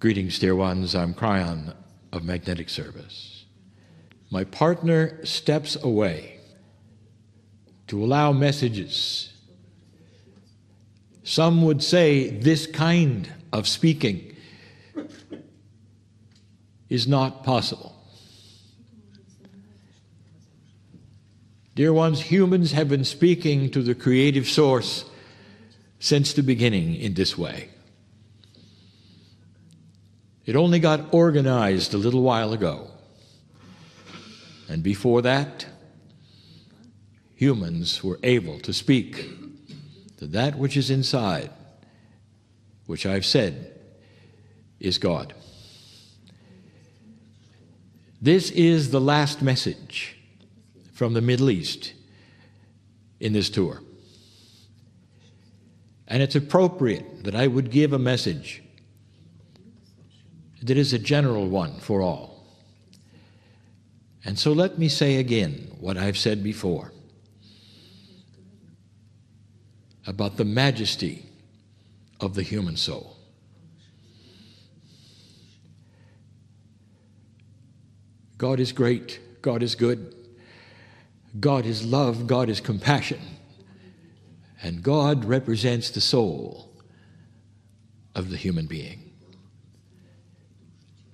Greetings, dear ones. I'm Kryon of Magnetic Service. My partner steps away to allow messages. Some would say this kind of speaking is not possible. Dear ones, humans have been speaking to the creative source since the beginning in this way. It only got organized a little while ago. And before that, humans were able to speak to that which is inside, which I've said is God. This is the last message from the Middle East in this tour. And it's appropriate that I would give a message that is a general one for all. And so let me say again what I've said before about the majesty of the human soul. God is great, God is good, God is love, God is compassion, and God represents the soul of the human being.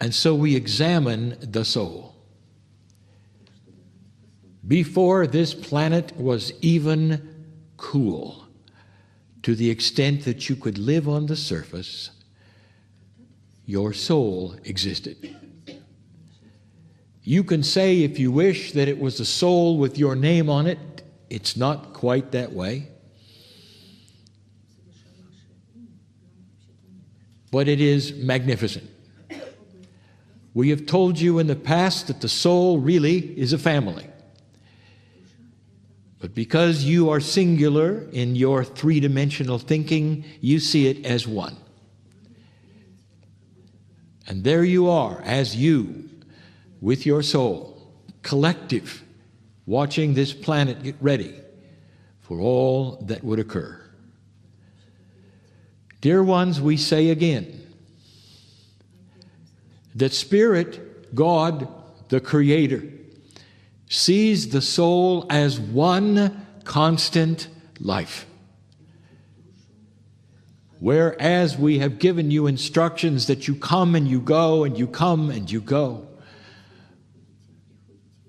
And so we examine the soul. Before this planet was even cool, to the extent that you could live on the surface, your soul existed. You can say, if you wish, that it was a soul with your name on it. It's not quite that way. But it is magnificent. We have told you in the past that the soul really is a family. But because you are singular in your three-dimensional thinking, you see it as one. And there you are, as you, with your soul, collective, watching this planet get ready for all that would occur. Dear ones, we say again, that Spirit, God, the Creator, sees the soul as one constant life. Whereas we have given you instructions that you come and you go and you come and you go,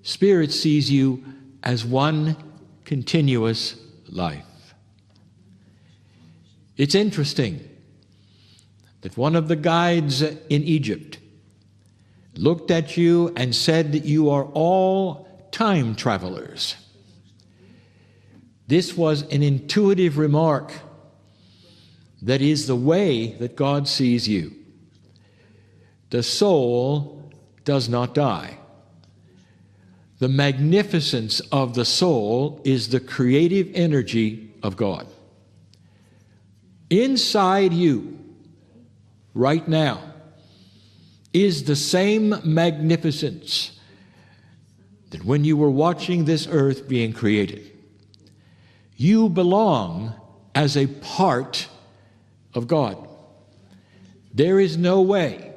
Spirit sees you as one continuous life. It's interesting that one of the guides in Egypt looked at you and said that you are all time travelers. This was an intuitive remark that is the way that God sees you. The soul does not die. The magnificence of the soul is the creative energy of God. Inside you, right now, is the same magnificence that when you were watching this earth being created. You belong as a part of God. There is no way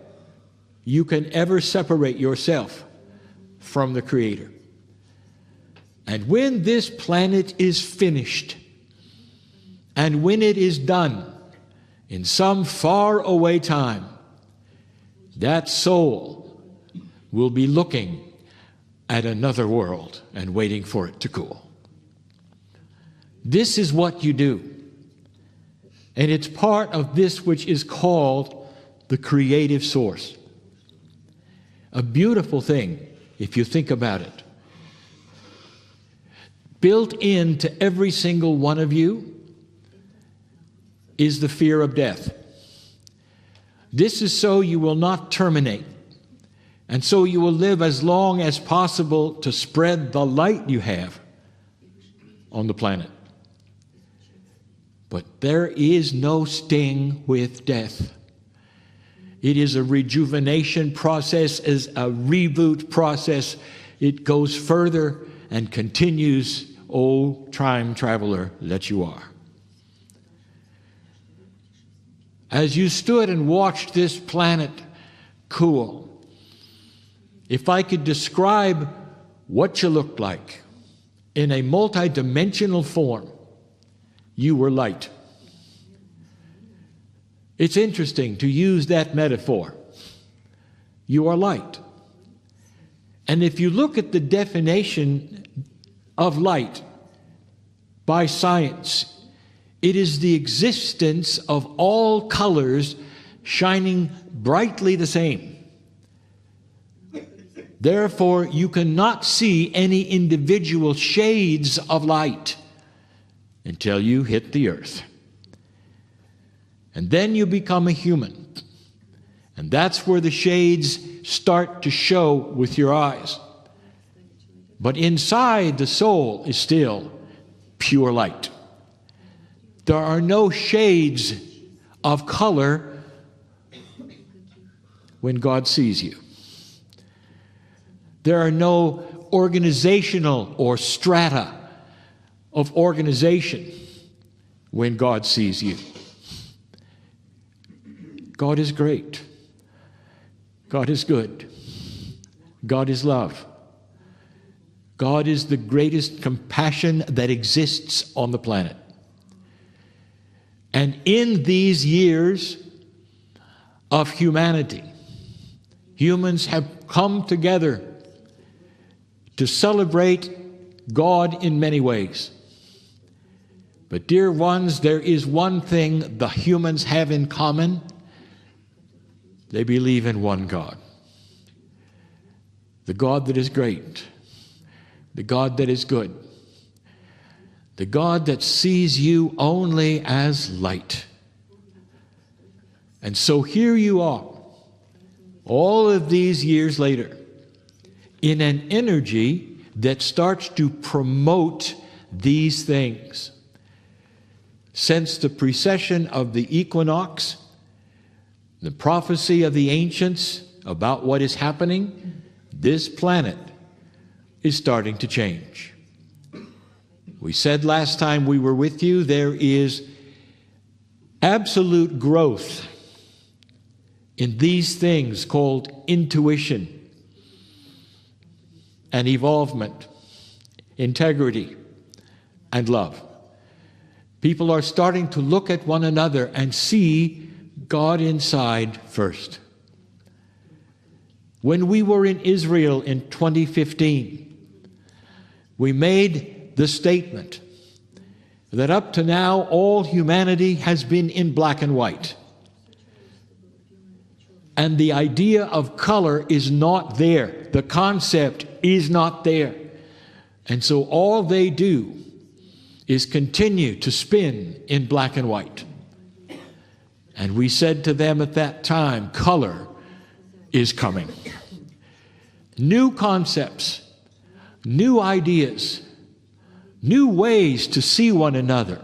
you can ever separate yourself from the Creator. And when this planet is finished, and when it is done in some far away time, that soul will be looking at another world and waiting for it to cool. This is what you do. And it's part of this which is called the creative source. A beautiful thing, if you think about it. Built into every single one of you is the fear of death. This is so you will not terminate, and so you will live as long as possible to spread the light you have on the planet. But there is no sting with death. It is a rejuvenation process, is a reboot process. It goes further and continues, O time traveler that you are. As you stood and watched this planet cool. If I could describe what you looked like in a multidimensional form, you were light. It's interesting to use that metaphor. You are light. And if you look at the definition of light by science, it is the existence of all colors shining brightly the same. Therefore, you cannot see any individual shades of light until you hit the earth. And then you become a human. And that's where the shades start to show with your eyes. But inside, the soul is still pure light. There are no shades of color when God sees you. There are no organizational or strata of organization when God sees you. God is great. God is good. God is love. God is the greatest compassion that exists on the planet. And in these years of humanity, humans have come together to celebrate God in many ways. But dear ones, there is one thing the humans have in common. They believe in one God. The God that is great. The God that is good. The God that sees you only as light. And so here you are, all of these years later, in an energy that starts to promote these things. Since the precession of the equinox, the prophecy of the ancients about what is happening, this planet is starting to change. We said last time we were with you, there is absolute growth in these things called intuition and evolvement, integrity, and love. People are starting to look at one another and see God inside first. When we were in Israel in 2015, we made the statement that up to now all humanity has been in black and white. And the idea of color is not there. The concept is not there. And so all they do is continue to spin in black and white. And we said to them at that time, color is coming. New concepts, new ideas, new ways to see one another,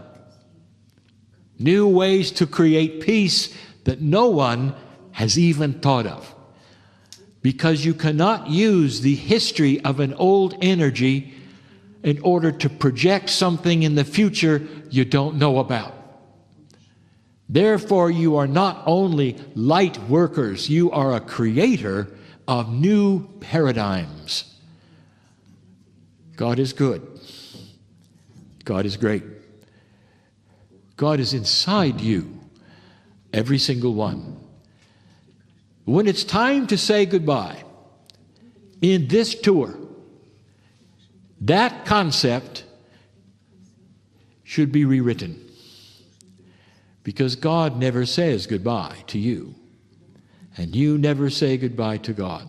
new ways to create peace that no one has even thought of. Because you cannot use the history of an old energy in order to project something in the future you don't know about. Therefore, you are not only light workers, you are a creator of new paradigms. God is good. God is great. God is inside you, every single one. When it's time to say goodbye in this tour, that concept should be rewritten. Because God never says goodbye to you. And you never say goodbye to God.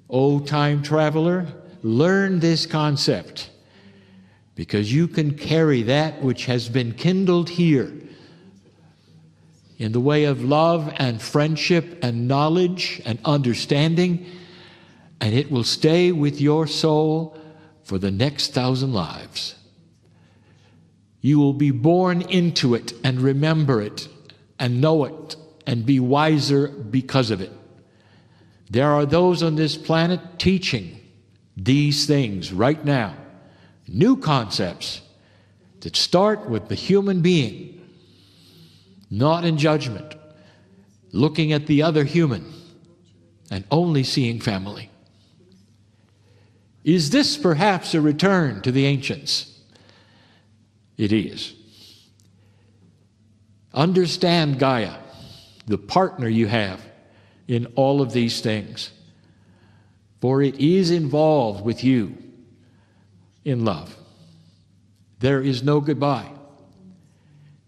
Oh, time traveler, learn this concept. Because you can carry that which has been kindled here in the way of love and friendship and knowledge and understanding, and it will stay with your soul for the next 1,000 lives. You will be born into it and remember it and know it and be wiser because of it. There are those on this planet teaching these things right now, new concepts that start with the human being, not in judgment, looking at the other human and only seeing family. Is this perhaps a return to the ancients? It is. Understand Gaia, the partner you have in all of these things, for it is involved with you in love. There is no goodbye.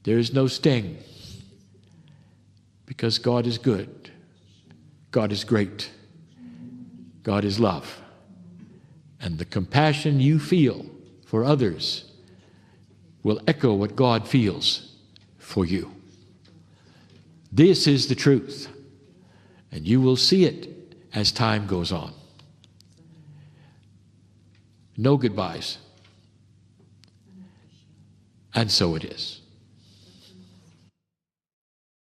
There is no sting, because God is good. God is great. God is love. And the compassion you feel for others will echo what God feels for you. This is the truth, and you will see it as time goes on. No goodbyes. And so it is.